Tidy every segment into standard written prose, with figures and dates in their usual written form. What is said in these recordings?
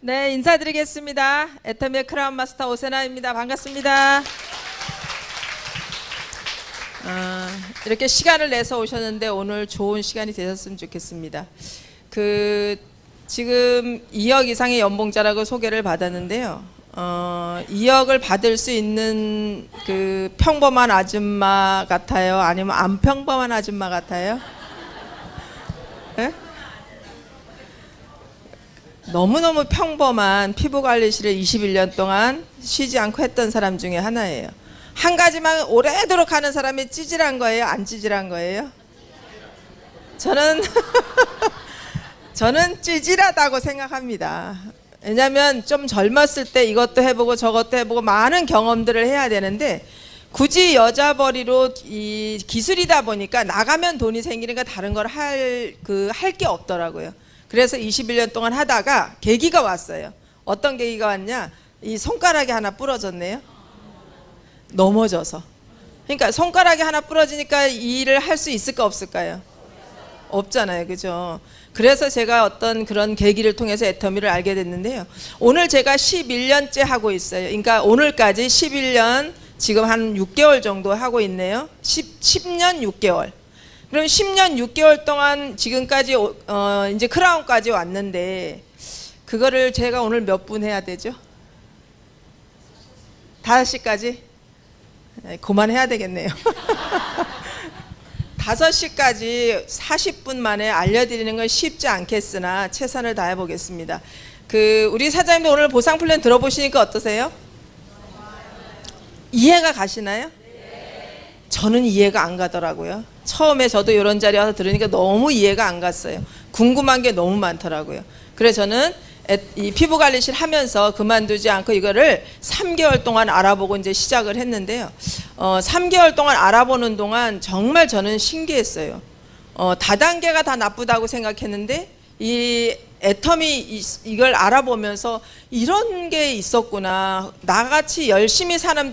네, 인사드리겠습니다. 애터미의 크라운 마스터 오세나입니다. 반갑습니다. 이렇게 시간을 내서 오셨는데 오늘 좋은 시간이 되셨으면 좋겠습니다. 지금 2억 이상의 연봉자라고 소개를 받았는데요. 2억을 받을 수 있는 평범한 아줌마 같아요? 아니면 안 평범한 아줌마 같아요? 네? 너무너무 평범한 피부관리실을 21년 동안 쉬지 않고 했던 사람 중에 하나예요. 한 가지만 오래도록 하는 사람이 찌질한 거예요? 안 찌질한 거예요? 저는 찌질하다고 생각합니다. 왜냐하면 좀 젊었을 때 이것도 해보고 저것도 해보고 많은 경험들을 해야 되는데 굳이 여자 벌이로 이 기술이다 보니까 나가면 돈이 생기니까 다른 걸 할 게 없더라고요. 그래서 21년 동안 하다가 계기가 왔어요. 어떤 계기가 왔냐? 이 손가락이 하나 부러졌네요. 넘어져서. 그러니까 손가락이 하나 부러지니까 이 일을 할 수 있을까 없을까요? 없잖아요. 그죠? 그래서 제가 어떤 그런 계기를 통해서 애터미를 알게 됐는데요. 오늘 제가 11년째 하고 있어요. 그러니까 오늘까지 11년 지금 한 6개월 정도 하고 있네요. 10년 6개월. 그럼 10년 6개월 동안 지금까지 이제 크라운까지 왔는데 그거를 제가 오늘 몇 분 해야 되죠? 5시까지? 그만해야 되겠네요. 5시까지 40분 만에 알려드리는 건 쉽지 않겠으나 최선을 다해 보겠습니다. 우리 사장님도 오늘 보상 플랜 들어보시니까 어떠세요? 이해가 가시나요? 저는 이해가 안 가더라고요. 처음에 저도 이런 자리에 와서 들으니까 너무 이해가 안 갔어요. 궁금한 게 너무 많더라고요. 그래서 저는 이 피부관리실 하면서 그만두지 않고 이거를 3개월 동안 알아보고 이제 시작을 했는데요. 3개월 동안 알아보는 동안 정말 저는 신기했어요. 다단계가 다 나쁘다고 생각했는데 이 애터미 이걸 알아보면서 이런 게 있었구나. 나같이 열심히 사는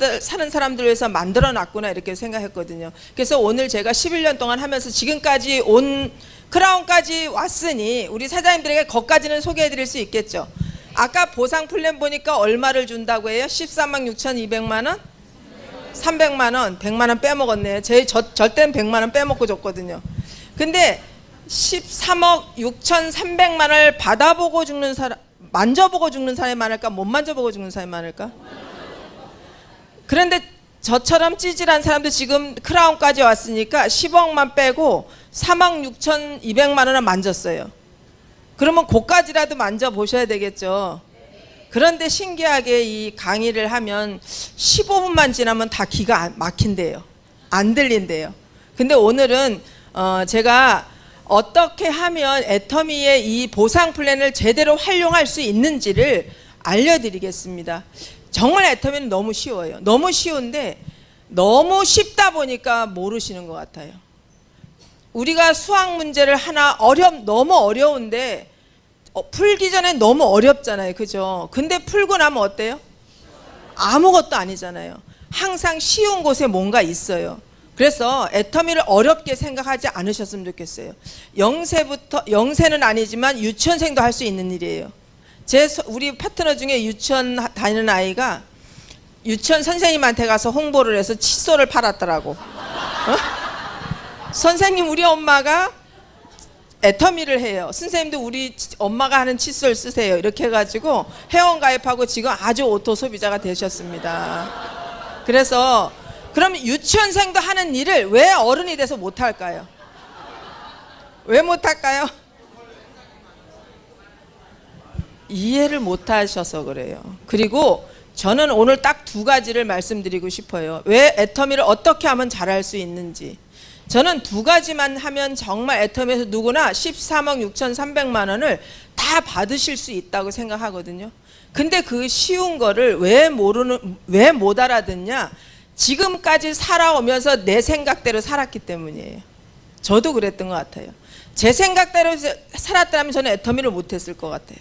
사람들 위해서 만들어 놨구나 이렇게 생각했거든요. 그래서 오늘 제가 11년 동안 하면서 지금까지 온 크라운까지 왔으니 우리 사장님들에게 거기까지는 소개해 드릴 수 있겠죠. 아까 보상 플랜 보니까 얼마를 준다고 해요? 13만 6,200만 원? 300만 원, 100만 원 빼먹었네요. 저 때는 100만 원 빼먹고 줬거든요. 근데 13억 6,300만 원을 받아보고 죽는 사람, 만져보고 죽는 사람이 많을까? 못 만져보고 죽는 사람이 많을까? 그런데 저처럼 찌질한 사람도 지금 크라운까지 왔으니까 10억만 빼고 3억 6,200만 원을 만졌어요. 그러면 그까지라도 만져보셔야 되겠죠. 그런데 신기하게 이 강의를 하면 15분만 지나면 다 기가 막힌대요. 안 들린대요. 근데 오늘은 제가 어떻게 하면 애터미의 이 보상 플랜을 제대로 활용할 수 있는지를 알려드리겠습니다. 정말 애터미는 너무 쉬워요. 너무 쉬운데 너무 쉽다 보니까 모르시는 것 같아요. 우리가 수학 문제를 하나 너무 어려운데 풀기 전에 너무 어렵잖아요. 그죠? 근데 풀고 나면 어때요? 아무것도 아니잖아요. 항상 쉬운 곳에 뭔가 있어요. 그래서 애터미를 어렵게 생각하지 않으셨으면 좋겠어요. 0세는 아니지만 유치원생도 할 수 있는 일이에요. 우리 파트너 중에 유치원 다니는 아이가 유치원 선생님한테 가서 홍보를 해서 칫솔을 팔았더라고. 선생님, 우리 엄마가 애터미를 해요. 선생님도 우리 엄마가 하는 칫솔 쓰세요. 이렇게 해가지고 회원 가입하고 지금 아주 오토 소비자가 되셨습니다. 그래서 그럼 유치원생도 하는 일을 왜 어른이 돼서 못할까요? 왜 못할까요? 이해를 못하셔서 그래요. 그리고 저는 오늘 딱 2가지를 말씀드리고 싶어요. 왜 애터미를 어떻게 하면 잘할 수 있는지. 저는 2가지만 하면 정말 애터미에서 누구나 13억 6,300만 원을 다 받으실 수 있다고 생각하거든요. 근데 그 쉬운 거를 왜 못 알아듣냐? 지금까지 살아오면서 내 생각대로 살았기 때문이에요. 저도 그랬던 것 같아요. 제 생각대로 살았다면 저는 애터미를 못했을 것 같아요.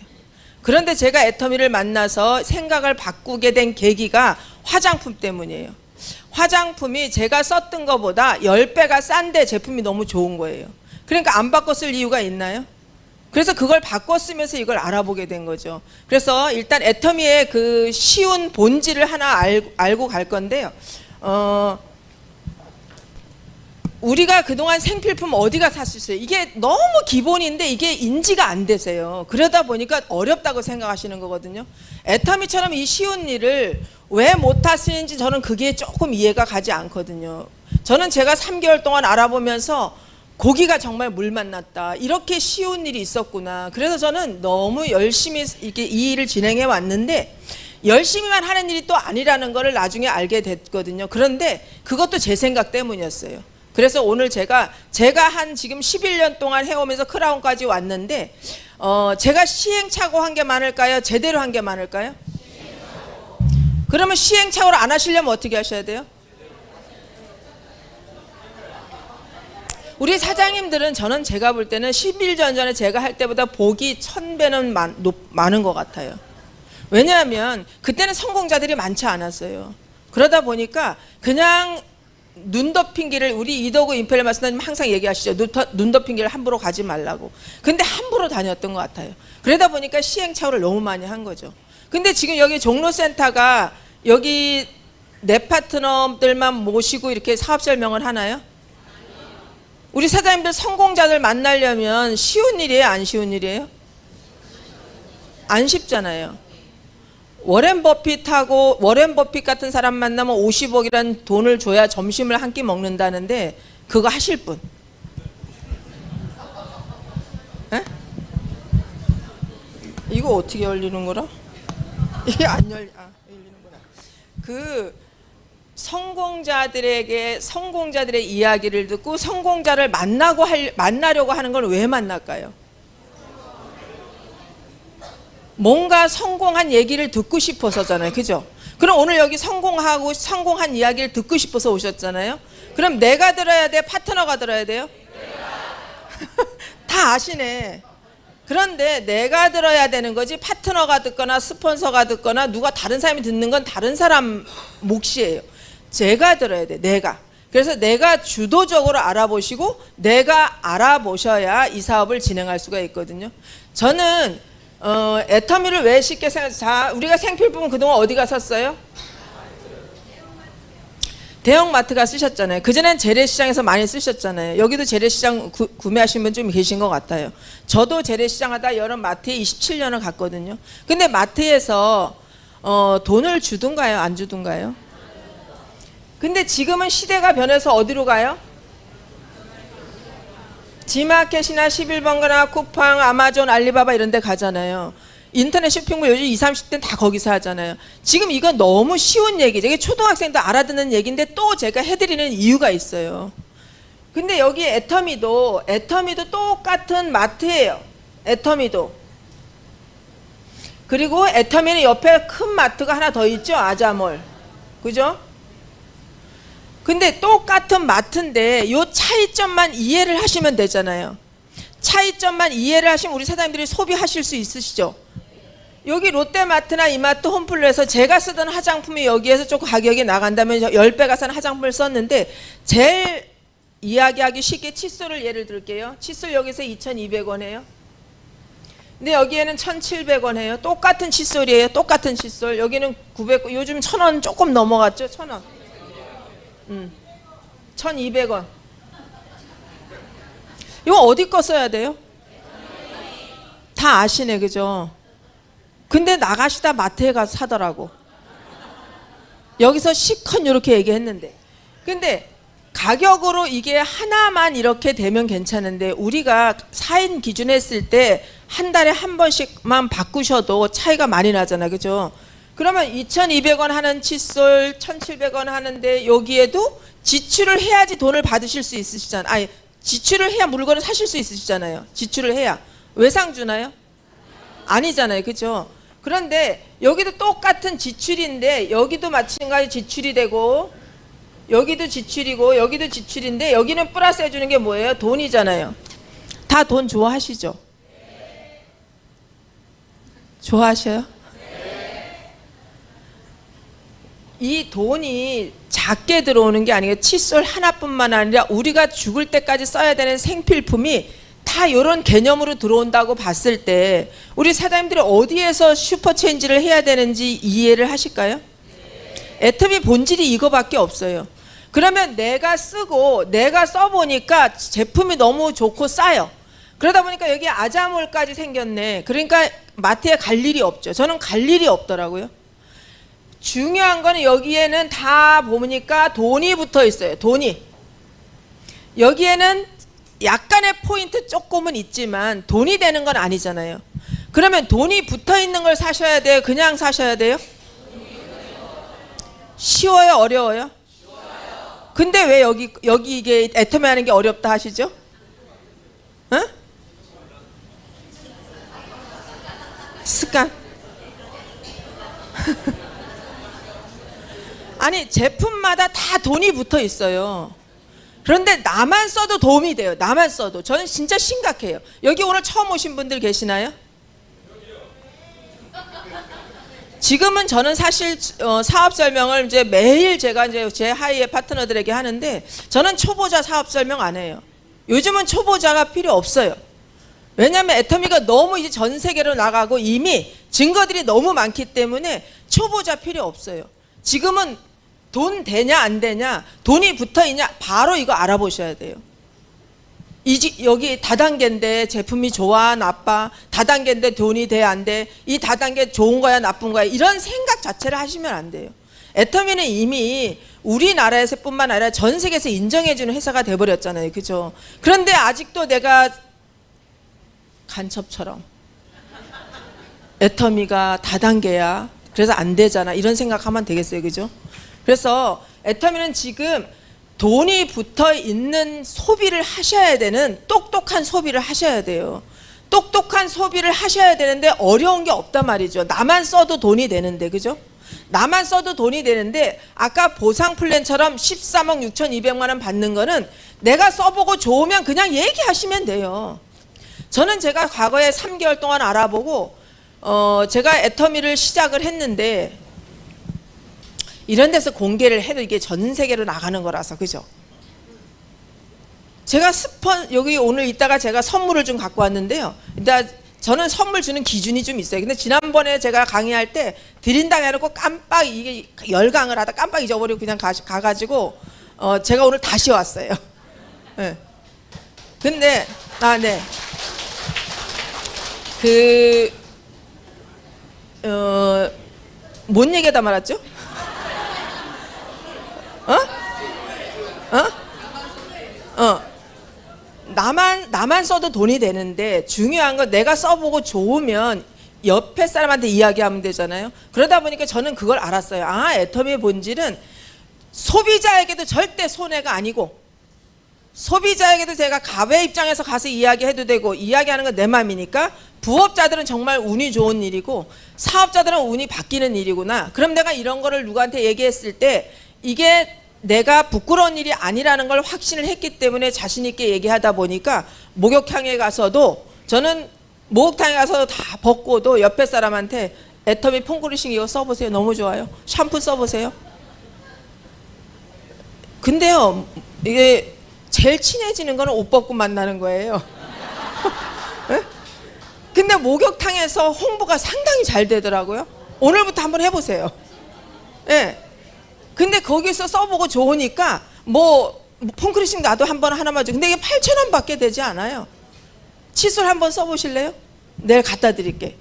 그런데 제가 애터미를 만나서 생각을 바꾸게 된 계기가 화장품 때문이에요. 화장품이 제가 썼던 것보다 10배가 싼데 제품이 너무 좋은 거예요. 그러니까 안 바꿔 쓸 이유가 있나요? 그래서 그걸 바꿔 쓰면서 이걸 알아보게 된 거죠. 그래서 일단 애터미의 그 쉬운 본질을 하나 알고 갈 건데요. 우리가 그동안 생필품 어디가 샀었어요? 이게 너무 기본인데 이게 인지가 안 되세요. 그러다 보니까 어렵다고 생각하시는 거거든요. 애터미처럼 이 쉬운 일을 왜 못 하시는지 저는 그게 조금 이해가 가지 않거든요. 저는 제가 3개월 동안 알아보면서 고기가 정말 물 만났다. 이렇게 쉬운 일이 있었구나. 그래서 저는 너무 열심히 이렇게 이 일을 진행해 왔는데 열심히만 하는 일이 또 아니라는 거를 나중에 알게 됐거든요. 그런데 그것도 제 생각 때문이었어요. 그래서 오늘 제가 한 지금 11년 동안 해오면서 크라운까지 왔는데 제가 시행착오 한 게 많을까요? 제대로 한 게 많을까요? 그러면 시행착오를 안 하시려면 어떻게 하셔야 돼요? 우리 사장님들은 저는 제가 볼 때는 11년 전에 제가 할 때보다 복이 1000배는 많은 것 같아요. 왜냐하면 그때는 성공자들이 많지 않았어요. 그러다 보니까 그냥 눈 덮인 길을 우리 이덕우 임펠레 마스터님 항상 얘기하시죠. 눈 덮인 길을 함부로 가지 말라고. 근데 함부로 다녔던 것 같아요. 그러다 보니까 시행착오를 너무 많이 한 거죠. 근데 지금 여기 종로센터가 여기 내 파트너들만 모시고 이렇게 사업 설명을 하나요? 우리 사장님들 성공자들 만나려면 쉬운 일이에요? 안 쉬운 일이에요? 안 쉽잖아요. 워렌 버핏 같은 사람 만나면 50억이란 돈을 줘야 점심을 한 끼 먹는다는데 그거 하실 분? 에? 이거 어떻게 열리는 거라? 이게 안 열리는구나. 그 성공자들의 이야기를 듣고 성공자를 만나려고 하는 걸 왜 만날까요? 뭔가 성공한 얘기를 듣고 싶어서잖아요. 그죠? 그럼 오늘 여기 성공한 이야기를 듣고 싶어서 오셨잖아요. 그럼 내가 들어야 돼? 파트너가 들어야 돼요? 다 아시네. 그런데 내가 들어야 되는 거지 파트너가 듣거나 스폰서가 듣거나 누가 다른 사람이 듣는 건 다른 사람 몫이에요. 제가 들어야 돼. 내가. 그래서 내가 주도적으로 알아보시고 내가 알아보셔야 이 사업을 진행할 수가 있거든요. 저는 애터미를 왜 쉽게 자, 우리가 생필품은 그동안 어디가 샀어요? 대형마트가 쓰셨잖아요. 그전엔 재래시장에서 많이 쓰셨잖아요. 여기도 재래시장 구매하신 분 좀 계신 것 같아요. 저도 재래시장 하다 여러 마트에 27년을 갔거든요. 근데 마트에서 돈을 주든가요? 안 주든가요? 근데 지금은 시대가 변해서 어디로 가요? 지마켓이나 11번가나 쿠팡, 아마존, 알리바바 이런 데 가잖아요. 인터넷 쇼핑몰 요즘 20, 30대는 다 거기서 하잖아요. 지금 이건 너무 쉬운 얘기죠. 이게 초등학생도 알아듣는 얘기인데 또 제가 해드리는 이유가 있어요. 근데 여기 애터미도 똑같은 마트예요. 애터미도. 그리고 애터미는 옆에 큰 마트가 하나 더 있죠. 아자몰. 그죠? 근데 똑같은 마트인데 요 차이점만 이해를 하시면 되잖아요. 차이점만 이해를 하시면 우리 사장님들이 소비하실 수 있으시죠? 여기 롯데마트나 이마트, 홈플러에서 제가 쓰던 화장품이 여기에서 조금 가격이 나간다면 10배가 산 화장품을 썼는데 제일 이야기하기 쉽게 칫솔을 예를 들게요. 칫솔 여기서 2,200원이에요. 근데 여기에는 1,700원 해요. 똑같은 칫솔이에요. 똑같은 칫솔. 여기는 900원. 요즘 1,000원 조금 넘어갔죠? 1,000원. 1,200원. 이거 어디 거 써야 돼요? 다 아시네, 그죠? 근데 나가시다 마트에 가서 사더라고. 여기서 시컨 이렇게 얘기했는데. 근데 가격으로 이게 하나만 이렇게 되면 괜찮은데 우리가 4인 기준 했을 때 한 달에 한 번씩만 바꾸셔도 차이가 많이 나잖아, 그죠? 그러면 2,200원 하는 칫솔 1,700원 하는데 여기에도 지출을 해야지 돈을 받으실 수 있으시잖아요. 아니, 지출을 해야 물건을 사실 수 있으시잖아요. 지출을 해야. 외상 주나요? 아니잖아요. 그죠? 그런데 여기도 똑같은 지출인데 여기도 마찬가지 지출이 되고 여기도 지출이고 여기도 지출인데 여기는 플러스 해주는 게 뭐예요? 돈이잖아요. 다 돈 좋아하시죠? 좋아하셔요? 이 돈이 작게 들어오는 게 아니고 칫솔 하나뿐만 아니라 우리가 죽을 때까지 써야 되는 생필품이 다 이런 개념으로 들어온다고 봤을 때 우리 사장님들이 어디에서 슈퍼체인지를 해야 되는지 이해를 하실까요? 애터미 본질이 이거밖에 없어요. 그러면 내가 쓰고 내가 써보니까 제품이 너무 좋고 싸요. 그러다 보니까 여기 아자몰까지 생겼네. 그러니까 마트에 갈 일이 없죠. 저는 갈 일이 없더라고요. 중요한 거는 여기에는 다 보니까 돈이 붙어 있어요. 돈이. 여기에는 약간의 포인트 조금은 있지만 돈이 되는 건 아니잖아요. 그러면 돈이 붙어 있는 걸 사셔야 돼요? 그냥 사셔야 돼요? 쉬워요? 어려워요? 근데 왜 여기 이게 애터미 하는 게 어렵다 하시죠? 어? 습관. 아니 제품마다 다 돈이 붙어 있어요. 그런데 나만 써도 도움이 돼요. 나만 써도. 저는 진짜 심각해요. 여기 오늘 처음 오신 분들 계시나요? 지금은 저는 사실 사업 설명을 이제 매일 제가 이제 제 하이의 파트너들에게 하는데 저는 초보자 사업 설명 안 해요. 요즘은 초보자가 필요 없어요. 왜냐하면 애터미가 너무 이제 전 세계로 나가고 이미 증거들이 너무 많기 때문에 초보자 필요 없어요. 지금은 돈 되냐 안 되냐, 돈이 붙어 있냐 바로 이거 알아보셔야 돼요. 여기 다단계인데 제품이 좋아 나빠, 다단계인데 돈이 돼 안 돼, 이 다단계 좋은 거야 나쁜 거야, 이런 생각 자체를 하시면 안 돼요. 애터미는 이미 우리나라에서뿐만 아니라 전 세계에서 인정해주는 회사가 돼버렸잖아요. 그죠? 그런데 아직도 내가 간첩처럼 애터미가 다단계야 그래서 안 되잖아 이런 생각하면 되겠어요. 그죠? 그래서 애터미는 지금 돈이 붙어 있는 소비를 하셔야 되는 똑똑한 소비를 하셔야 돼요. 똑똑한 소비를 하셔야 되는데 어려운 게 없단 말이죠. 나만 써도 돈이 되는데. 그죠? 나만 써도 돈이 되는데 아까 보상 플랜처럼 13억 6,200만 원 받는 거는 내가 써보고 좋으면 그냥 얘기하시면 돼요. 저는 제가 과거에 3개월 동안 알아보고 제가 애터미를 시작을 했는데 이런 데서 공개를 해도 이게 전 세계로 나가는 거라서. 그죠? 제가 여기 오늘 이따가 제가 선물을 좀 갖고 왔는데요. 일단 저는 선물 주는 기준이 좀 있어요. 근데 지난번에 제가 강의할 때 드린다고 해놓고 깜빡 이게 열강을 하다 깜빡 잊어버리고 그냥 가가지고 제가 오늘 다시 왔어요. 네. 근데 네. 뭔 얘기하다 말았죠? 나만 써도 돈이 되는데 중요한 건 내가 써보고 좋으면 옆에 사람한테 이야기하면 되잖아요. 그러다 보니까 저는 그걸 알았어요. 아, 애터미의 본질은 소비자에게도 절대 손해가 아니고 소비자에게도 제가 갑의 입장에서 가서 이야기해도 되고 이야기하는 건 내 맘이니까 부업자들은 정말 운이 좋은 일이고 사업자들은 운이 바뀌는 일이구나. 그럼 내가 이런 거를 누구한테 얘기했을 때 이게 내가 부끄러운 일이 아니라는 걸 확신을 했기 때문에 자신 있게 얘기하다 보니까 목욕탕에 가서도 저는 목욕탕에 가서 다 벗고도 옆에 사람한테 애터미 폼그리싱 이거 써보세요. 너무 좋아요. 샴푸 써보세요. 근데요 이게 제일 친해지는 거는 옷 벗고 만나는 거예요. 네? 근데 목욕탕에서 홍보가 상당히 잘 되더라고요. 오늘부터 한번 해보세요. 네. 근데 거기서 써보고 좋으니까 폼크리싱 나도 한번 하나만 줘. 근데 이게 8,000원 밖에 되지 않아요. 칫솔 한번 써보실래요? 내일 갖다 드릴게.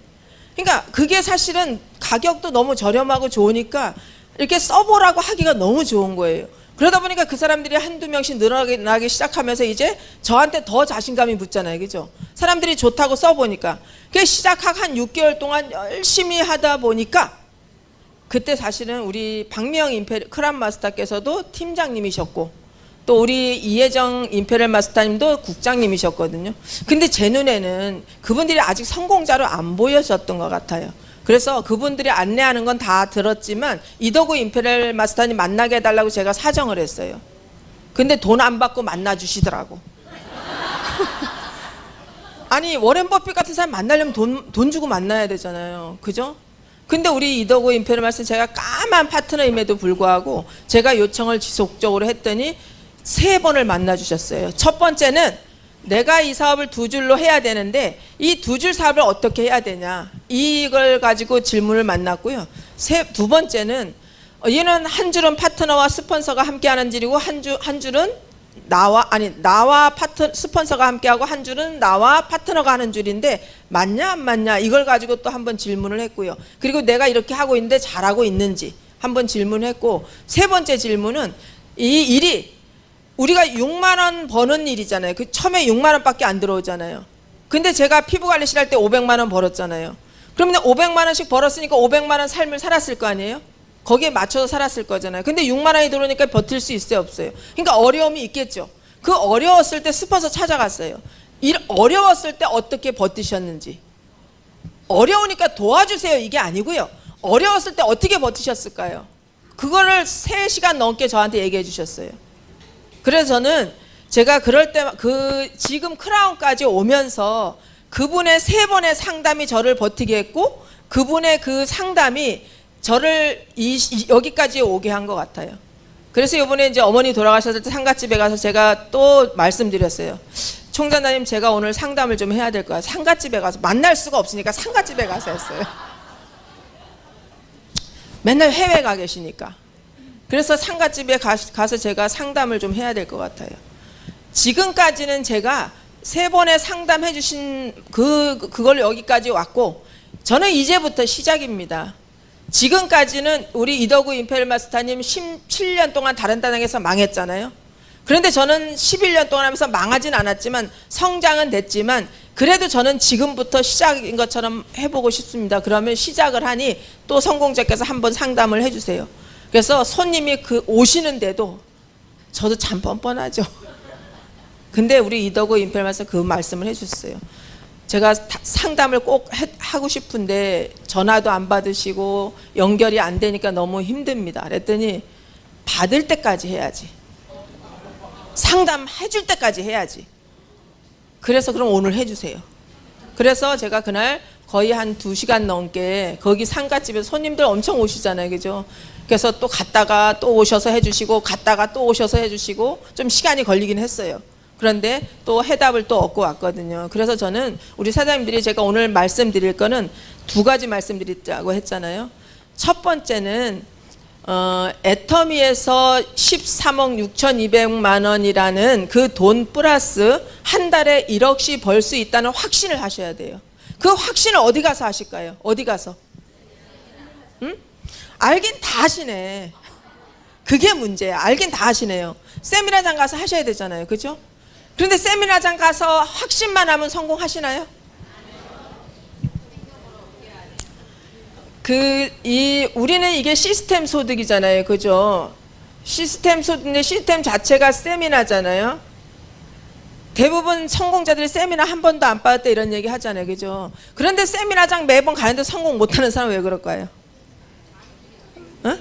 그러니까 그게 사실은 가격도 너무 저렴하고 좋으니까 이렇게 써보라고 하기가 너무 좋은 거예요. 그러다 보니까 그 사람들이 한두 명씩 늘어나기 시작하면서 이제 저한테 더 자신감이 붙잖아요. 그죠? 사람들이 좋다고 써보니까. 그게 시작하고 한 6개월 동안 열심히 하다 보니까 그때 사실은 우리 박미영 크람 마스터께서도 팀장님이셨고 또 우리 이혜정 임페럴 마스터님도 국장님이셨거든요. 근데 제 눈에는 그분들이 아직 성공자로 안 보여졌던 것 같아요. 그래서 그분들이 안내하는 건 다 들었지만 이덕우 임페럴 마스터님 만나게 해달라고 제가 사정을 했어요. 근데 돈 안 받고 만나주시더라고. 아니 워렌 버핏 같은 사람 만나려면 돈 주고 만나야 되잖아요. 그죠? 근데 우리 이덕우 임페럴 마스터 제가 까만 파트너임에도 불구하고 제가 요청을 지속적으로 했더니 3번을 만나주셨어요. 첫 번째는 내가 이 사업을 두 줄로 해야 되는데 이 두 줄 사업을 어떻게 해야 되냐, 이걸 가지고 질문을 만났고요. 두 번째는 얘는 한 줄은 파트너와 스폰서가 함께하는 줄이고 한 줄은 나와 스폰서가 함께하고 한 줄은 나와 파트너가 하는 줄인데 맞냐 안 맞냐, 이걸 가지고 또 한번 질문을 했고요. 그리고 내가 이렇게 하고 있는데 잘하고 있는지 한번 질문했고, 세 번째 질문은 이 일이 우리가 6만 원 버는 일이잖아요. 그 처음에 6만 원밖에 안 들어오잖아요. 근데 제가 피부관리실 할 때 500만 원 벌었잖아요. 그러면 500만 원씩 벌었으니까 500만 원 삶을 살았을 거 아니에요? 거기에 맞춰서 살았을 거잖아요. 근데 6만 원이 들어오니까 버틸 수 있어요, 없어요? 그러니까 어려움이 있겠죠. 그 어려웠을 때 스폰서 찾아갔어요. 어려웠을 때 어떻게 버티셨는지. 어려우니까 도와주세요, 이게 아니고요. 어려웠을 때 어떻게 버티셨을까요? 그거를 3시간 넘게 저한테 얘기해 주셨어요. 그래서 저는 제가 그럴 때 지금 크라운까지 오면서 그분의 3번의 상담이 저를 버티게 했고, 그분의 그 상담이 저를 여기까지 오게 한 것 같아요. 그래서 이번에 이제 어머니 돌아가셨을 때 상가집에 가서 제가 또 말씀드렸어요. 총장님, 제가 오늘 상담을 좀 해야 될 거야. 상가집에 가서 만날 수가 없으니까 상가집에 가서 했어요. 맨날 해외 가 계시니까. 그래서 상가집에 가서 제가 상담을 좀 해야 될 것 같아요. 지금까지는 제가 3번의 상담해 주신 그걸 여기까지 왔고, 저는 이제부터 시작입니다. 지금까지는 우리 이덕우 임페리얼 마스터님 17년 동안 다른 단항에서 망했잖아요. 그런데 저는 11년 동안 하면서 망하진 않았지만 성장은 됐지만, 그래도 저는 지금부터 시작인 것처럼 해보고 싶습니다. 그러면 시작을 하니 또 성공자께서 한번 상담을 해주세요. 그래서 손님이 오시는데도 저도 참 뻔뻔하죠. 근데 우리 이덕우 임페리얼 마스터 그 말씀을 해주셨어요. 제가 상담을 꼭 하고 싶은데 전화도 안 받으시고 연결이 안 되니까 너무 힘듭니다. 그랬더니 받을 때까지 해야지. 상담해 줄 때까지 해야지. 그래서 그럼 오늘 해주세요. 그래서 제가 그날 거의 한 2시간 넘게 거기 상가집에 손님들 엄청 오시잖아요, 그죠? 그래서 또 갔다가 또 오셔서 해주시고 갔다가 또 오셔서 해주시고 좀 시간이 걸리긴 했어요. 그런데 또 해답을 또 얻고 왔거든요. 그래서 저는 우리 사장님들이, 제가 오늘 말씀드릴 거는 2가지 말씀드리자고 했잖아요. 첫 번째는 애터미에서 13억 6,200만 원이라는 그 돈 플러스 한 달에 1억씩 벌 수 있다는 확신을 하셔야 돼요. 그 확신을 어디 가서 하실까요? 어디 가서? 응? 알긴 다 하시네. 그게 문제야. 알긴 다 하시네요. 세미나장 가서 하셔야 되잖아요, 그죠? 그런데 세미나장 가서 확신만 하면 성공하시나요? 우리는 이게 시스템 소득이잖아요, 그죠? 시스템 소득인데 시스템 자체가 세미나잖아요. 대부분 성공자들이 세미나 한 번도 안 받았다 이런 얘기 하잖아요, 그죠? 그런데 세미나장 매번 가는데 성공 못하는 사람 왜 그럴까요? 어?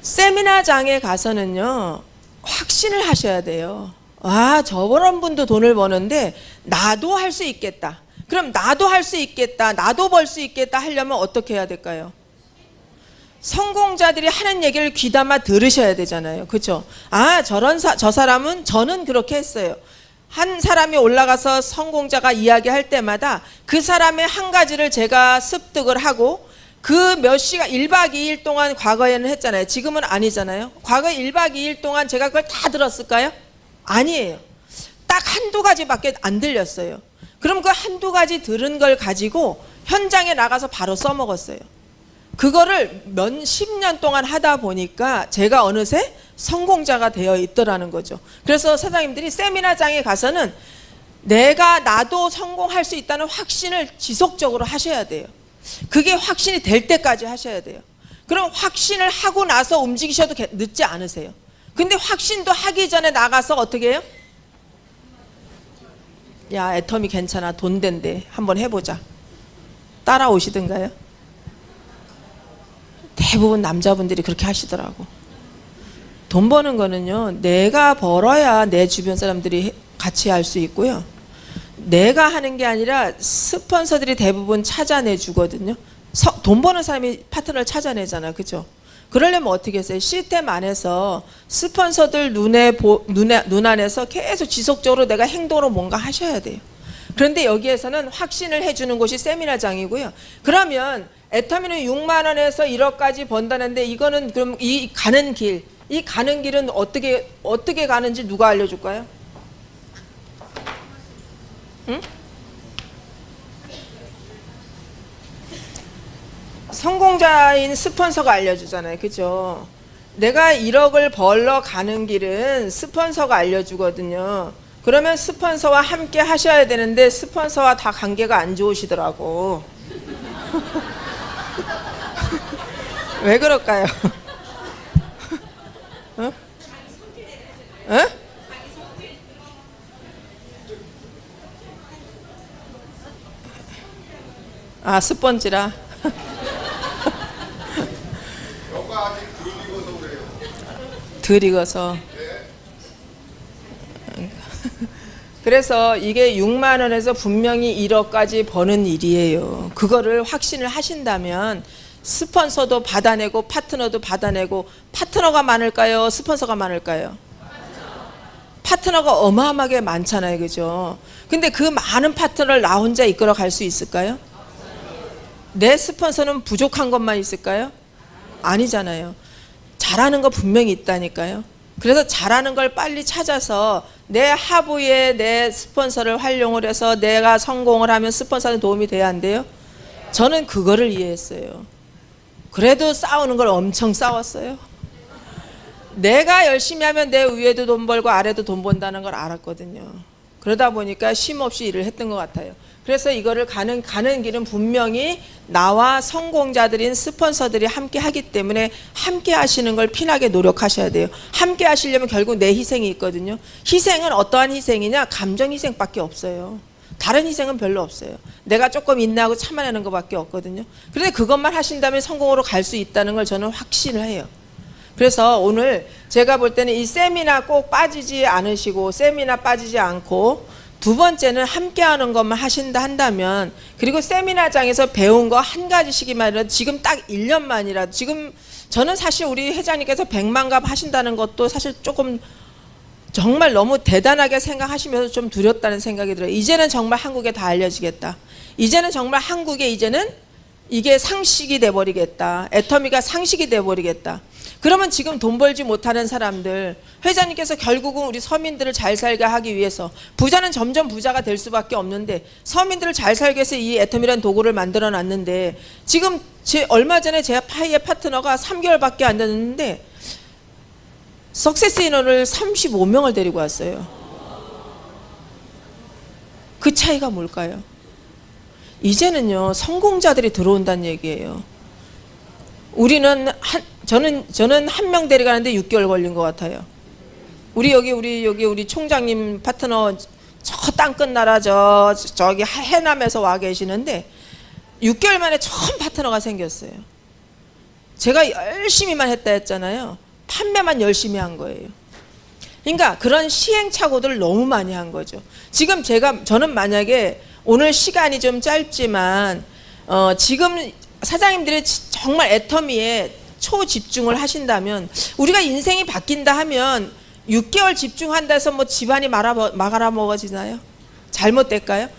세미나장에 가서는요, 확신을 하셔야 돼요. 아, 저런 분도 돈을 버는데 나도 할 수 있겠다. 그럼 나도 할 수 있겠다, 나도 벌 수 있겠다 하려면 어떻게 해야 될까요? 성공자들이 하는 얘기를 귀담아 들으셔야 되잖아요, 그렇죠? 아, 저 사람은 저는 그렇게 했어요. 한 사람이 올라가서 성공자가 이야기할 때마다 그 사람의 한 가지를 제가 습득을 하고, 그 몇 시간 1박 2일 동안 과거에는 했잖아요. 지금은 아니잖아요. 과거 1박 2일 동안 제가 그걸 다 들었을까요? 아니에요. 딱 한두 가지밖에 안 들렸어요. 그럼 그 한두 가지 들은 걸 가지고 현장에 나가서 바로 써먹었어요. 그거를 몇십 년 동안 하다 보니까 제가 어느새 성공자가 되어 있더라는 거죠. 그래서 사장님들이 세미나장에 가서는 나도 성공할 수 있다는 확신을 지속적으로 하셔야 돼요. 그게 확신이 될 때까지 하셔야 돼요. 그럼 확신을 하고 나서 움직이셔도 늦지 않으세요. 근데 확신도 하기 전에 나가서 어떻게 해요? 야, 애터미 괜찮아, 돈 된대, 한번 해보자. 따라오시던가요? 대부분 남자분들이 그렇게 하시더라고. 돈 버는 거는요, 내가 벌어야 내 주변 사람들이 같이 할 수 있고요, 내가 하는 게 아니라 스폰서들이 대부분 찾아내 주거든요. 돈 버는 사람이 파트너를 찾아내잖아, 그죠? 그러려면 어떻게 했어요? 시스템 안에서 스폰서들 눈 안에서 계속 지속적으로 내가 행동으로 뭔가 하셔야 돼요. 그런데 여기에서는 확신을 해주는 곳이 세미나장이고요. 그러면 애터미는 6만 원에서 1억까지 번다는데 이거는 그럼 이 가는 길은 어떻게 가는지 누가 알려줄까요? 응? 성공자인 스폰서가 알려주잖아요. 그죠? 내가 1억을 벌러 가는 길은 스폰서가 알려주거든요. 그러면 스폰서와 함께 하셔야 되는데 스폰서와 다 관계가 안 좋으시더라고. 왜 그럴까요? 어? 어? 아, 스펀지라. 너가 아직 덜 익어서 그래요. 덜 익어서. 그래서 이게 6만 원에서 분명히 1억까지 버는 일이에요. 그거를 확신을 하신다면 스폰서도 받아내고 파트너도 받아내고. 파트너가 많을까요? 스폰서가 많을까요? 파트너가 어마어마하게 많잖아요. 그죠? 근데 그 많은 파트너를 나 혼자 이끌어 갈 수 있을까요? 내 스폰서는 부족한 것만 있을까요? 아니잖아요. 잘하는 거 분명히 있다니까요. 그래서 잘하는 걸 빨리 찾아서 내 하부에 내 스폰서를 활용을 해서 내가 성공을 하면 스폰서는 도움이 돼야 한대요. 저는 그거를 이해했어요. 그래도 싸우는 걸 엄청 싸웠어요. 내가 열심히 하면 내 위에도 돈 벌고 아래도 돈 번다는 걸 알았거든요. 그러다 보니까 쉼없이 일을 했던 것 같아요. 그래서 이거를 가는 길은 분명히 나와 성공자들인 스폰서들이 함께 하기 때문에 함께 하시는 걸 피나게 노력하셔야 돼요. 함께 하시려면 결국 내 희생이 있거든요. 희생은 어떠한 희생이냐? 감정 희생밖에 없어요. 다른 희생은 별로 없어요. 내가 조금 인내하고 참아내는 것밖에 없거든요. 그런데 그것만 하신다면 성공으로 갈 수 있다는 걸 저는 확신을 해요. 그래서 오늘 제가 볼 때는 이 세미나 꼭 빠지지 않으시고 세미나 빠지지 않고 두 번째는 함께 하는 것만 하신다 한다면 그리고 세미나장에서 배운 거 한 가지씩이만이라도 지금 딱 1년만이라도 지금 저는 사실 우리 회장님께서 100만갑 하신다는 것도 사실 조금 정말 너무 대단하게 생각하시면서 좀 두렵다는 생각이 들어요. 이제는 정말 한국에 다 알려지겠다. 이제는 정말 한국에 이제는 이게 상식이 돼버리겠다. 애터미가 상식이 돼버리겠다. 그러면 지금 돈 벌지 못하는 사람들, 회장님께서 결국은 우리 서민들을 잘 살게 하기 위해서 부자는 점점 부자가 될 수밖에 없는데 서민들을 잘 살게 해서 이 애터미라는 도구를 만들어 놨는데 지금 얼마 전에 제 파이의 파트너가 3개월밖에 안 됐는데 석세스 인원을 35명을 데리고 왔어요. 그 차이가 뭘까요? 이제는요 성공자들이 들어온다는 얘기예요. 우리는 저는 한 명 데려가는데 6개월 걸린 것 같아요. 우리 총장님 파트너 저 땅끝 나라 저기 해남에서 와 계시는데 6개월 만에 처음 파트너가 생겼어요. 제가 열심히만 했다 했잖아요. 판매만 열심히 한 거예요. 그러니까 그런 시행착오들을 너무 많이 한 거죠. 지금 저는 만약에 오늘 시간이 좀 짧지만 지금 사장님들이 정말 애터미에 초집중을 하신다면 우리가 인생이 바뀐다 하면 6개월 집중한다 해서 뭐 집안이 말아먹어지나요? 잘못될까요?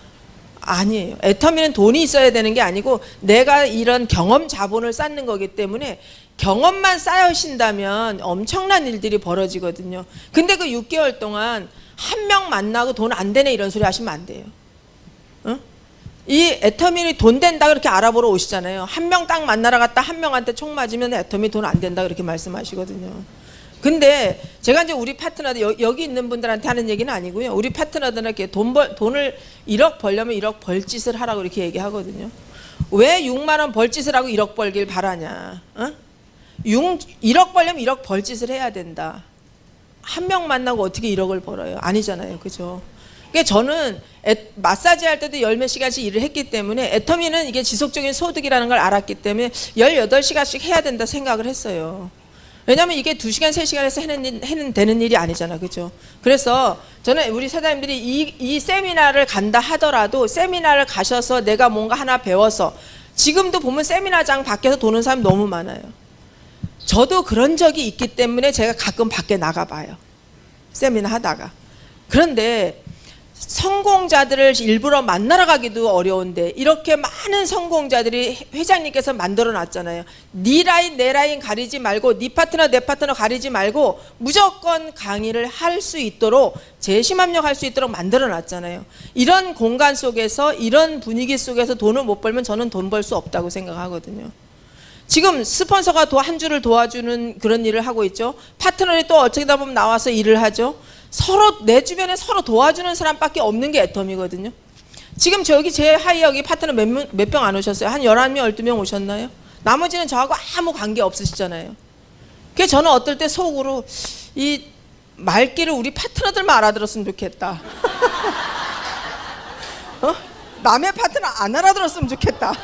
아니에요. 애터미는 돈이 있어야 되는 게 아니고 내가 이런 경험 자본을 쌓는 거기 때문에 경험만 쌓으신다면 엄청난 일들이 벌어지거든요. 근데 그 6개월 동안 한 명 만나고 돈 안 되네 이런 소리 하시면 안 돼요. 어? 이 애터미는 돈 된다 그렇게 알아보러 오시잖아요. 한 명 딱 만나러 갔다 한 명한테 총 맞으면 애터미 돈 안 된다 그렇게 말씀하시거든요. 근데 제가 이제 우리 파트너들 여기 있는 분들한테 하는 얘기는 아니고요. 우리 파트너들한테 돈을 1억 벌려면 1억 벌짓을 하라고 이렇게 얘기하거든요. 왜 6만 원 벌짓을 하고 1억 벌길 바라냐? 어? 1억 벌려면 1억 벌짓을 해야 된다. 한 명 만나고 어떻게 1억을 벌어요? 아니잖아요. 그죠? 그러니까 저는 마사지 할 때도 10몇 시간씩 일을 했기 때문에 애터미는 이게 지속적인 소득이라는 걸 알았기 때문에 18시간씩 해야 된다 생각을 했어요. 왜냐하면 이게 2시간, 3시간 해서 해는 되는 일이 아니잖아. 그죠? 그래서 저는 우리 사장님들이 이 세미나를 간다 하더라도 세미나를 가셔서 내가 뭔가 하나 배워서 지금도 보면 세미나장 밖에서 도는 사람 너무 많아요. 저도 그런 적이 있기 때문에 제가 가끔 밖에 나가봐요. 세미나 하다가. 그런데 성공자들을 일부러 만나러 가기도 어려운데 이렇게 많은 성공자들이 회장님께서 만들어 놨잖아요. 네 라인 내 라인 가리지 말고 네 파트너 내 파트너 가리지 말고 무조건 강의를 할 수 있도록 재심합력할 수 있도록 만들어 놨잖아요. 이런 공간 속에서 이런 분위기 속에서 돈을 못 벌면 저는 돈 벌 수 없다고 생각하거든요. 지금 스폰서가 한 줄을 도와주는 그런 일을 하고 있죠. 파트너들이 또 어쩌다 보면 나와서 일을 하죠. 서로 내 주변에 서로 도와주는 사람밖에 없는 게 애텀이거든요. 지금 저기 제 하이 여기 파트너 몇 명 안 오셨어요? 한 11명, 12명 오셨나요? 나머지는 저하고 아무 관계 없으시잖아요. 그래서 저는 어떨 때 속으로 이 말귀를 우리 파트너들만 알아들었으면 좋겠다. 남의 파트너 안 알아들었으면 좋겠다.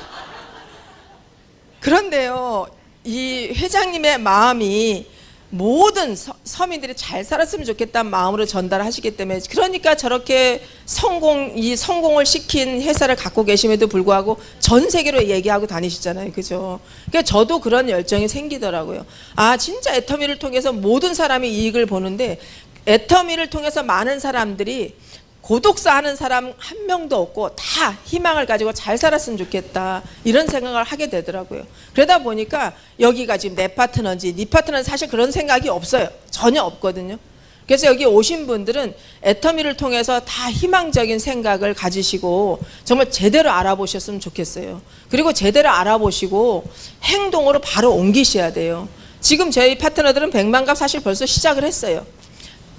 그런데요, 이 회장님의 마음이 모든 서민들이 잘 살았으면 좋겠다는 마음으로 전달하시기 때문에, 그러니까 저렇게 성공을 시킨 회사를 갖고 계심에도 불구하고 전 세계로 얘기하고 다니시잖아요. 그죠? 그러니까 저도 그런 열정이 생기더라고요. 아, 진짜 애터미를 통해서 모든 사람이 이익을 보는데, 애터미를 통해서 많은 사람들이 고독사 하는 사람 한 명도 없고 다 희망을 가지고 잘 살았으면 좋겠다, 이런 생각을 하게 되더라고요. 그러다 보니까 여기가 지금 내 파트너인지 네 파트너는 사실 그런 생각이 없어요. 전혀 없거든요. 그래서 여기 오신 분들은 애터미를 통해서 다 희망적인 생각을 가지시고 정말 제대로 알아보셨으면 좋겠어요. 그리고 제대로 알아보시고 행동으로 바로 옮기셔야 돼요. 지금 저희 파트너들은 100만갑 사실 벌써 시작을 했어요.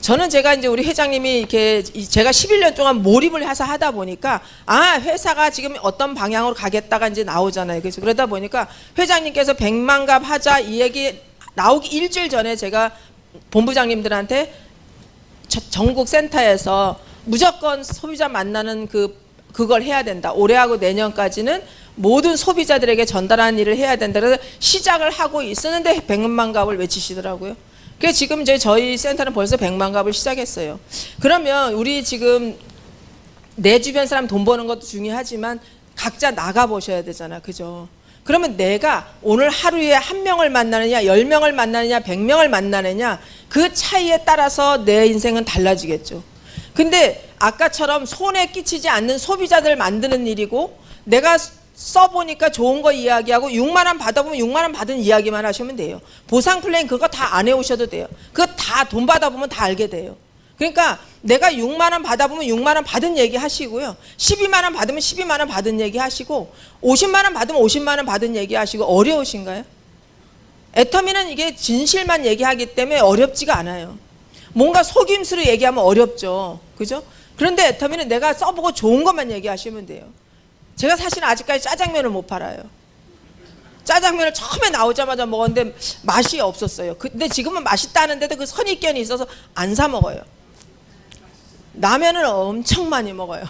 저는 제가 이제 우리 회장님이 이렇게 제가 11년 동안 몰입을 해서 하다 보니까, 아, 회사가 지금 어떤 방향으로 가겠다가 이제 나오잖아요. 그래서 그러다 보니까 회장님께서 100만갑 하자 이 얘기 나오기 일주일 전에 제가 본부장님들한테 전국 센터에서 무조건 소비자 만나는 그걸 해야 된다. 올해하고 내년까지는 모든 소비자들에게 전달하는 일을 해야 된다. 그래서 시작을 하고 있었는데 100만갑을 외치시더라고요. 그래서 지금 이제 저희 센터는 벌써 100만갑을 시작했어요. 그러면 우리 지금 내 주변 사람 돈 버는 것도 중요하지만 각자 나가 보셔야 되잖아. 그죠? 그러면 내가 오늘 하루에 1명을 만나느냐, 10명을 만나느냐, 100명을 만나느냐, 그 차이에 따라서 내 인생은 달라지겠죠. 근데 아까처럼 손에 끼치지 않는 소비자들 만드는 일이고, 내가 써보니까 좋은 거 이야기하고 6만 원 받아보면 6만 원 받은 이야기만 하시면 돼요. 보상 플랜 그거 다 안 해오셔도 돼요. 그거 다 돈 받아보면 다 알게 돼요. 그러니까 내가 6만 원 받아보면 6만 원 받은 얘기 하시고요. 12만 원 받으면 12만 원 받은 얘기 하시고, 50만 원 받으면 50만 원 받은 얘기 하시고. 어려우신가요? 애터미는 이게 진실만 얘기하기 때문에 어렵지가 않아요. 뭔가 속임수로 얘기하면 어렵죠. 그죠? 그런데 애터미는 내가 써보고 좋은 것만 얘기하시면 돼요. 제가 사실은 아직까지 짜장면을 못 팔아요. 짜장면을 처음에 나오자마자 먹었는데 맛이 없었어요. 근데 지금은 맛있다는데도 그 선입견이 있어서 안 사 먹어요. 라면은 엄청 많이 먹어요.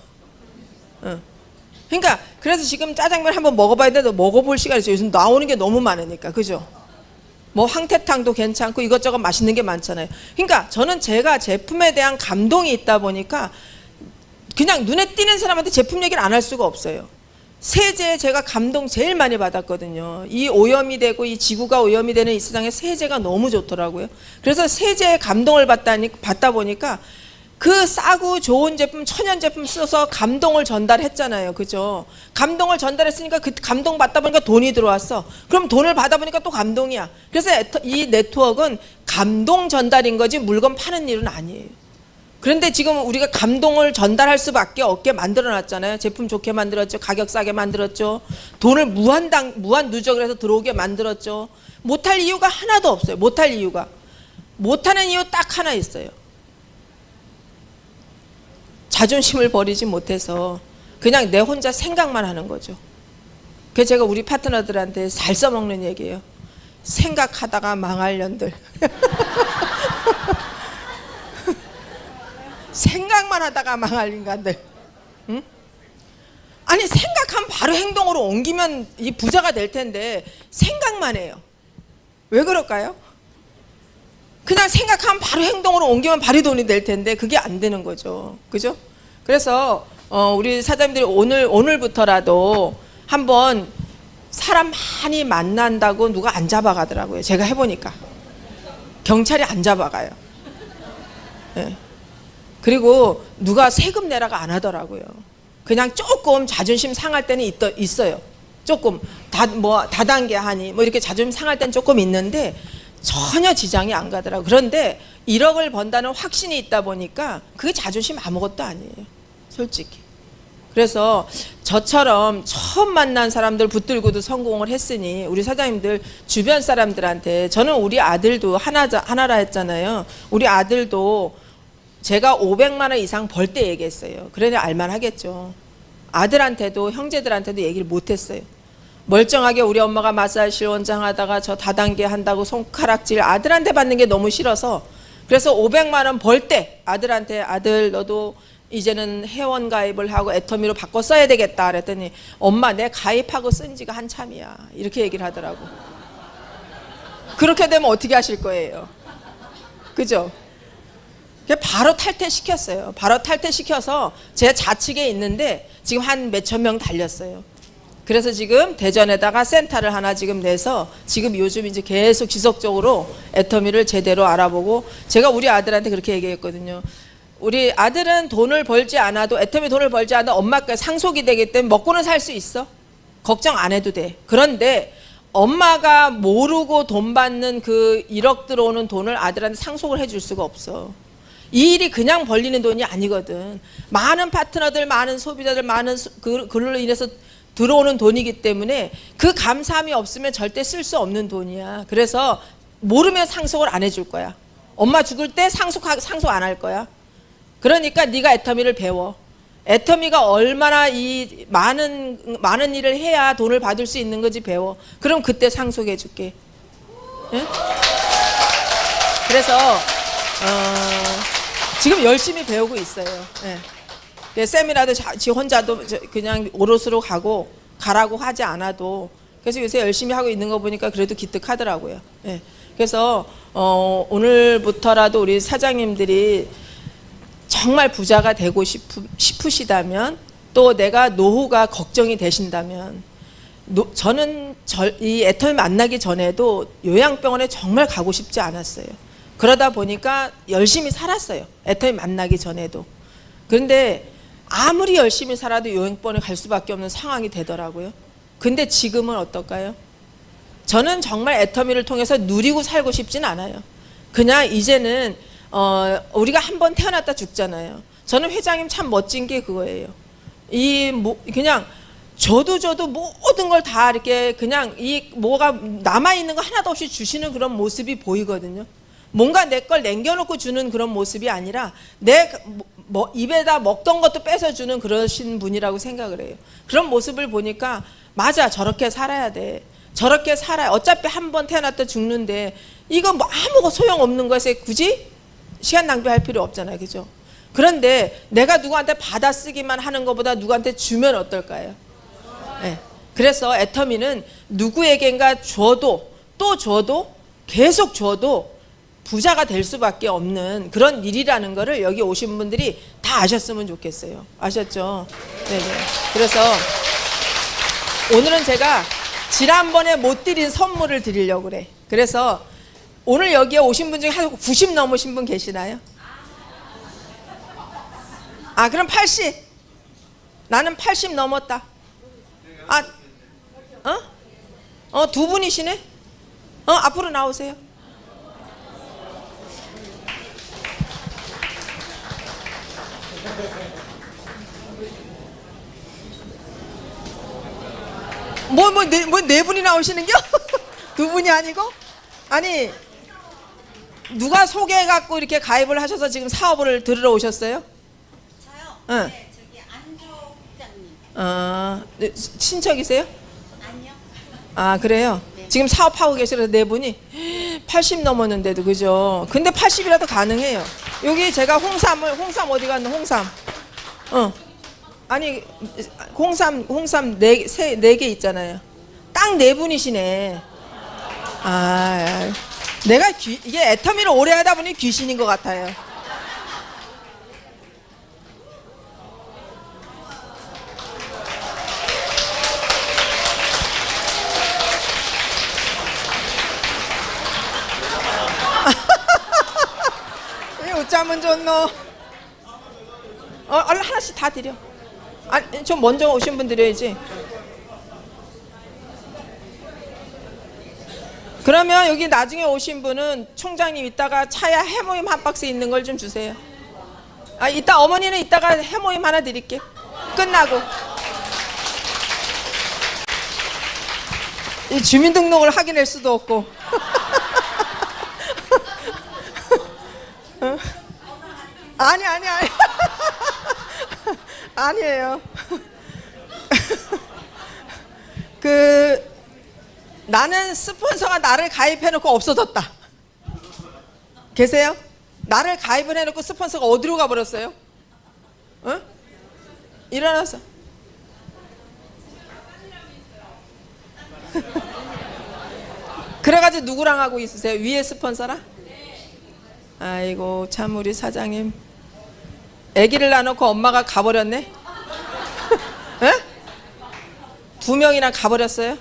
그러니까 그래서 지금 짜장면 한번 먹어봐야 돼도 먹어볼 시간이 있어요. 요즘 나오는 게 너무 많으니까. 그죠? 뭐 황태탕도 괜찮고 이것저것 맛있는 게 많잖아요. 그러니까 저는 제가 제품에 대한 감동이 있다 보니까 그냥 눈에 띄는 사람한테 제품 얘기를 안 할 수가 없어요. 세제에 제가 감동 제일 많이 받았거든요. 이 오염이 되고 이 지구가 오염이 되는 이 세상에 세제가 너무 좋더라고요. 그래서 세제에 감동을 받다 보니까 그 싸고 좋은 제품, 천연 제품 써서 감동을 전달했잖아요. 그죠? 감동을 전달했으니까 그 감동 받다 보니까 돈이 들어왔어. 그럼 돈을 받아 보니까 또 감동이야. 그래서 이 네트워크는 감동 전달인 거지 물건 파는 일은 아니에요. 그런데 지금 우리가 감동을 전달할 수밖에 없게 만들어놨잖아요. 제품 좋게 만들었죠. 가격 싸게 만들었죠. 돈을 무한 누적을 해서 들어오게 만들었죠. 못할 이유가 하나도 없어요. 못할 이유가. 못하는 이유 딱 하나 있어요. 자존심을 버리지 못해서 그냥 내 혼자 생각만 하는 거죠. 그래서 제가 우리 파트너들한테 잘 써먹는 얘기예요. 생각하다가 망할 년들. 생각만 하다가 망할 인간들. 응? 아니 생각하면 바로 행동으로 옮기면 이 부자가 될 텐데 생각만 해요. 왜 그럴까요? 그냥 생각하면 바로 행동으로 옮기면 바로 돈이 될 텐데 그게 안 되는 거죠. 그죠? 그래서 우리 사장님들이 오늘부터라도 한번 사람 많이 만난다고 누가 안 잡아가더라고요. 제가 해보니까 경찰이 안 잡아가요. 예. 그리고 누가 세금 내라가 안 하더라고요. 그냥 조금 자존심 상할 때는 있어요. 조금 다단계 하니 뭐 이렇게 자존심 상할 때는 조금 있는데 전혀 지장이 안 가더라고요. 그런데 1억을 번다는 확신이 있다 보니까 그게 자존심 아무것도 아니에요. 솔직히. 그래서 저처럼 처음 만난 사람들 붙들고도 성공을 했으니 우리 사장님들 주변 사람들한테, 저는 우리 아들도 하나라 했잖아요. 우리 아들도 제가 500만 원 이상 벌 때 얘기했어요. 그래야 알만하겠죠. 아들한테도 형제들한테도 얘기를 못했어요. 멀쩡하게 우리 엄마가 마사지 원장 하다가 저 다단계 한다고 손가락질 아들한테 받는 게 너무 싫어서, 그래서 500만 원 벌 때 아들한테, 아들 너도 이제는 회원 가입을 하고 애터미로 바꿔 써야 되겠다 그랬더니 엄마 내 가입하고 쓴 지가 한참이야 이렇게 얘기를 하더라고. 그렇게 되면 어떻게 하실 거예요? 그죠? 바로 탈퇴시켰어요. 바로 탈퇴시켜서 제 좌측에 있는데 지금 한 몇천 명 달렸어요. 그래서 지금 대전에다가 센터를 하나 지금 내서 지금 요즘 이제 계속 지속적으로 애터미를 제대로 알아보고, 제가 우리 아들한테 그렇게 얘기했거든요. 우리 아들은 돈을 벌지 않아도, 애터미 돈을 벌지 않아도 엄마가 상속이 되기 때문에 먹고는 살 수 있어. 걱정 안 해도 돼. 그런데 엄마가 모르고 돈 받는 그 1억 들어오는 돈을 아들한테 상속을 해줄 수가 없어. 이 일이 그냥 벌리는 돈이 아니거든. 많은 파트너들, 많은 소비자들, 많은 그걸로 인해서 들어오는 돈이기 때문에 그 감사함이 없으면 절대 쓸 수 없는 돈이야. 그래서 모르면 상속을 안 해줄 거야. 엄마 죽을 때 상속 안 할 거야. 그러니까 네가 애터미를 배워. 애터미가 얼마나 이 많은 일을 해야 돈을 받을 수 있는 건지 배워. 그럼 그때 상속해 줄게. 예? 그래서 지금 열심히 배우고 있어요. 예. 쌤이라도 지 혼자도 그냥 오롯으로 가라고 하지 않아도, 그래서 요새 열심히 하고 있는 거 보니까 그래도 기특하더라고요. 예. 그래서 오늘부터라도 우리 사장님들이 정말 부자가 되고 싶으시다면, 또 내가 노후가 걱정이 되신다면, 저는 이 애터미 만나기 전에도 요양병원에 정말 가고 싶지 않았어요. 그러다 보니까 열심히 살았어요. 애터미 만나기 전에도. 그런데 아무리 열심히 살아도 요양병원에 갈 수밖에 없는 상황이 되더라고요. 근데 지금은 어떨까요? 저는 정말 애터미를 통해서 누리고 살고 싶진 않아요. 그냥 이제는 우리가 한 번 태어났다 죽잖아요. 저는 회장님 참 멋진 게 그거예요. 그냥 저도 모든 걸 다 이렇게 그냥 뭐가 남아있는 거 하나도 없이 주시는 그런 모습이 보이거든요. 뭔가 내 걸 남겨놓고 주는 그런 모습이 아니라 내 입에다 먹던 것도 뺏어주는 그러신 분이라고 생각을 해요. 그런 모습을 보니까 맞아, 저렇게 살아야 돼. 저렇게 살아야, 어차피 한 번 태어났다 죽는데 이거 뭐 아무 소용없는 것에 굳이 시간 낭비할 필요 없잖아요. 그죠? 그런데 내가 누구한테 받아쓰기만 하는 것보다 누구한테 주면 어떨까요? 네. 그래서 애터미는 누구에겐가 줘도 또 줘도 계속 줘도 부자가 될 수밖에 없는 그런 일이라는 거를 여기 오신 분들이 다 아셨으면 좋겠어요. 아셨죠? 네네. 그래서 오늘은 제가 지난번에 못 드린 선물을 드리려고 그래. 그래서 오늘 여기에 오신 분 중에 한 90 넘으신 분 계시나요? 아, 그럼 80. 나는 80 넘었다. 두 분이시네? 앞으로 나오세요. 네 분이 나오시는겨? 두 분이 아니고? 아니, 누가 소개해갖고 이렇게 가입을 하셔서 지금 사업을 들으러 오셨어요? 저요? 응. 네, 저기 안조 국장님. 네, 친척이세요? 아니요. 아, 그래요? 네. 지금 사업하고 계시라서 네 분이 80 넘었는데도, 그죠? 근데 80이라도 가능해요. 여기 제가 홍삼 어디 갔나, 홍삼. 아니, 홍삼 네 개 있잖아요. 딱 네 분이시네. 내가 이게 애터미를 오래 하다 보니 귀신인 것 같아요. 가면 좋노? 얼른 하나씩 다 드려. 아니, 좀 먼저 오신 분 드려야지. 그러면 여기 나중에 오신 분은 총장님 이따가 차에 해모임 한 박스 있는 걸 좀 주세요. 이따 어머니는 이따가 해모임 하나 드릴게. 끝나고. 이 주민등록을 확인할 수도 없고. 아니. 아니에요. 나는 스폰서가 나를 가입해놓고 없어졌다. 계세요? 나를 가입을 해놓고 스폰서가 어디로 가버렸어요? 어? 일어나서. 그래가지고 누구랑 하고 있으세요? 위에 스폰서랑? 아이고 참 우리 사장님 아기를 낳아놓고 엄마가 가버렸네. 에? 2명이나 가버렸어요.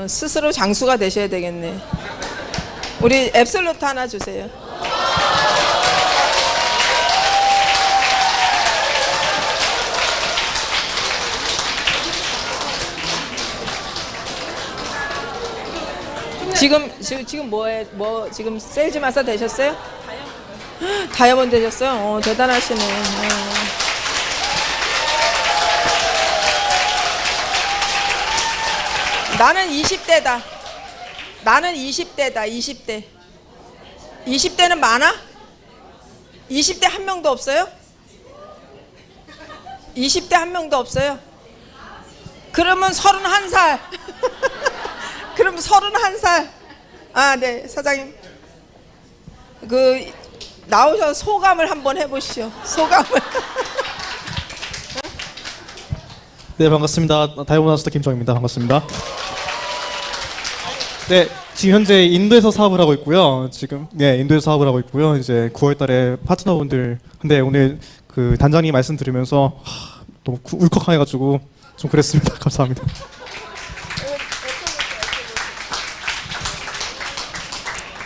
스스로 장수가 되셔야 되겠네. 우리 앱솔루트 하나 주세요. 지금 지금 세일즈 마스터 되셨어요? 다이아몬드 되셨어요? 대단하시네. 나는 20대다. 나는 20대다. 20대. 20대는 많아? 20대 한 명도 없어요? 20대 한 명도 없어요? 그러면 31살. 그럼 31살. 네, 사장님. 나오셔서 소감을 한번 해보시죠. 소감을. 네, 반갑습니다. 다이아몬드 마스터 김정입니다. 반갑습니다. 네, 지금 현재 인도에서 사업을 하고 있고요. 인도에서 사업을 하고 있고요. 이제 9월달에 파트너분들, 근데 오늘 단장님 말씀 들으면서 너무 울컥해가지고 좀 그랬습니다. 감사합니다.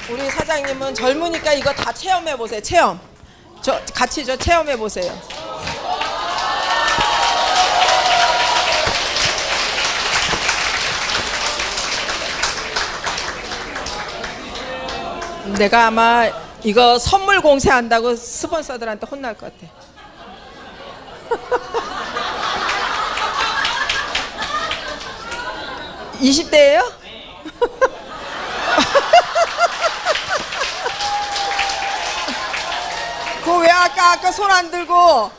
우리 사장님은 젊으니까 이거 다 체험해 보세요. 체험. 같이 체험해 보세요. 내가 아마 이거 선물 공세한다고 스폰서들한테 혼날 것 같아. (20대예요) 그거 왜 아까 손 안 들고?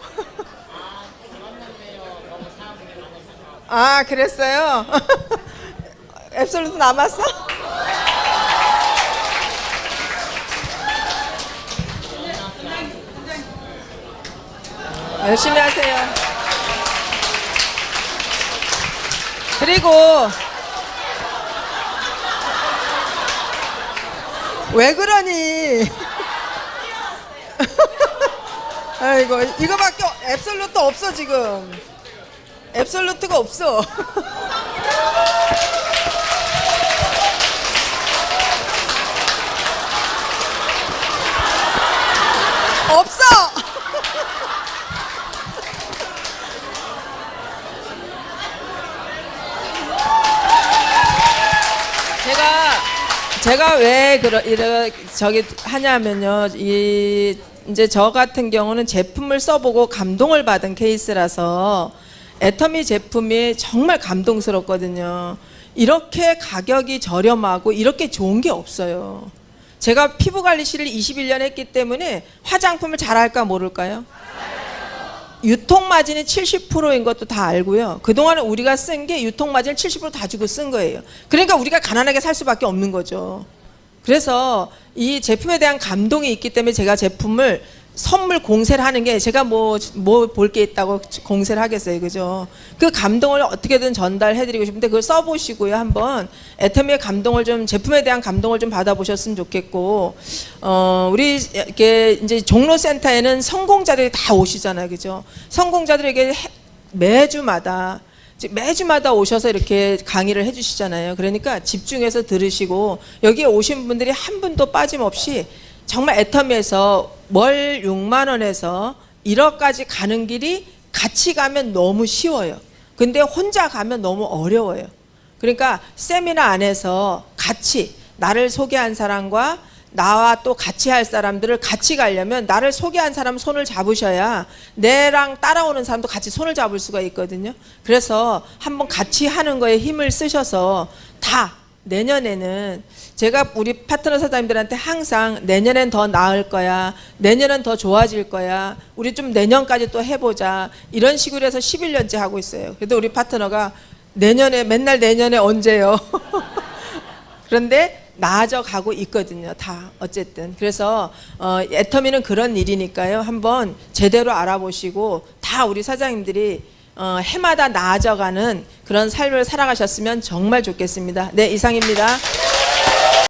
그랬어요? 앱솔루트 남았어? 열심히 하세요. 그리고 왜 그러니? 아이고 이거밖에 앱솔루트 없어 지금. 앱솔루트가 없어. 없어. 제가 왜 저기 하냐면요. 이제 저 같은 경우는 제품을 써보고 감동을 받은 케이스라서 애터미 제품이 정말 감동스럽거든요. 이렇게 가격이 저렴하고 이렇게 좋은 게 없어요. 제가 피부관리실을 21년 했기 때문에 화장품을 잘 알까 모를까요? 유통마진이 70%인 것도 다 알고요. 그동안에 우리가 쓴 게 유통마진을 70% 다 주고 쓴 거예요. 그러니까 우리가 가난하게 살 수밖에 없는 거죠. 그래서 이 제품에 대한 감동이 있기 때문에 제가 제품을 선물 공세를 하는 게, 제가 뭐 볼 게 있다고 공세를 하겠어요, 그죠? 그 감동을 어떻게든 전달해드리고 싶은데 그걸 써보시고요, 한번 애터미의 감동을 좀, 제품에 대한 감동을 좀 받아보셨으면 좋겠고, 우리 이렇게 이제 종로센터에는 성공자들이 다 오시잖아요, 그죠? 성공자들에게 매주마다 오셔서 이렇게 강의를 해주시잖아요. 그러니까 집중해서 들으시고, 여기에 오신 분들이 한 분도 빠짐없이 정말 애터미에서 월 6만 원에서 1억까지 가는 길이 같이 가면 너무 쉬워요. 근데 혼자 가면 너무 어려워요. 그러니까 세미나 안에서 같이 나를 소개한 사람과 나와 또 같이 할 사람들을 같이 가려면 나를 소개한 사람 손을 잡으셔야 내랑 따라오는 사람도 같이 손을 잡을 수가 있거든요. 그래서 한번 같이 하는 거에 힘을 쓰셔서 다 내년에는 제가 우리 파트너 사장님들한테 항상 내년엔 더 나을 거야, 내년엔 더 좋아질 거야, 우리 좀 내년까지 또 해보자, 이런 식으로 해서 11년째 하고 있어요. 그래도 우리 파트너가 내년에 맨날 내년에 언제요? 그런데 나아져 가고 있거든요. 다 어쨌든. 그래서 애터미는 그런 일이니까요. 한번 제대로 알아보시고 다 우리 사장님들이 해마다 나아져가는 그런 삶을 살아가셨으면 정말 좋겠습니다. 네, 이상입니다.